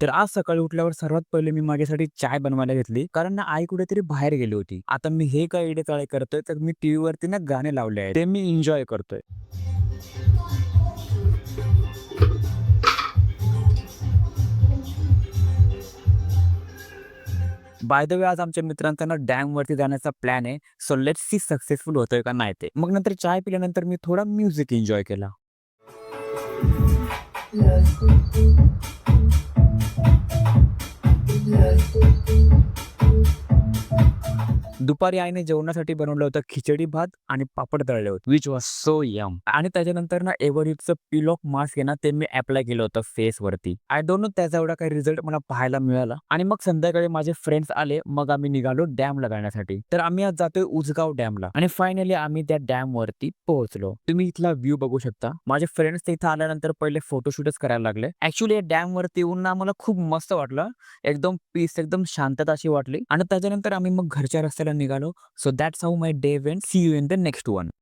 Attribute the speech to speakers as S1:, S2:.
S1: तर आज सकाळी उठल्यावर सर्वात पहिले मी माझ्यासाठी चाय बनवायला घेतली, कारण ना आई कुठेतरी बाहेर गेली होती. आता मी हे काय एडेचाळे करतोय, तर मी टीव्हीवरती ना गाणे लावले आहेत. ते मी एन्जॉय करतोय. बाय द वे आज आमच्या मित्रांचा ना डॅमवरती जाण्याचा प्लॅन आहे. सो लेट्स सी सक्सेसफुल होतोय का नाही ते. मग नंतर चाय पिल्यानंतर मी थोडा म्युझिक एन्जॉय केला. दुपारी आईने जेवणासाठी बनवलं होतं खिचडी भात आणि पापड तळले होते, विच वॉज सो यम. आणि त्याच्यानंतर ना एव्हरेजचं पील ऑफ मास्क आहे ना, ते मी अप्लाय केलं होतं फेसवरती. आय डोंट नो त्याचा एवढा काही रिझल्ट मला पाहायला मिळाला. आणि मग संध्याकाळी माझे फ्रेंड्स आले, मग आम्ही निघालो डॅमला जाण्यासाठी. तर आम्ही आज जातोय उजगाव डॅमला आणि फायनली आम्ही त्या डॅम वरती पोहोचलो. तुम्ही इथला व्ह्यू बघू शकता. माझे फ्रेंड्स इथं आल्यानंतर पहिले फोटोशूटच करायला लागले. ऍक्च्युली या डॅम वरती येऊन ना आम्हाला खूप मस्त वाटलं. एकदम पीस, एकदम शांतता अशी वाटली. आणि त्याच्यानंतर आम्ही मग घरच्या रस्त्याला निघालो. So that's how my day went. See you in the next one.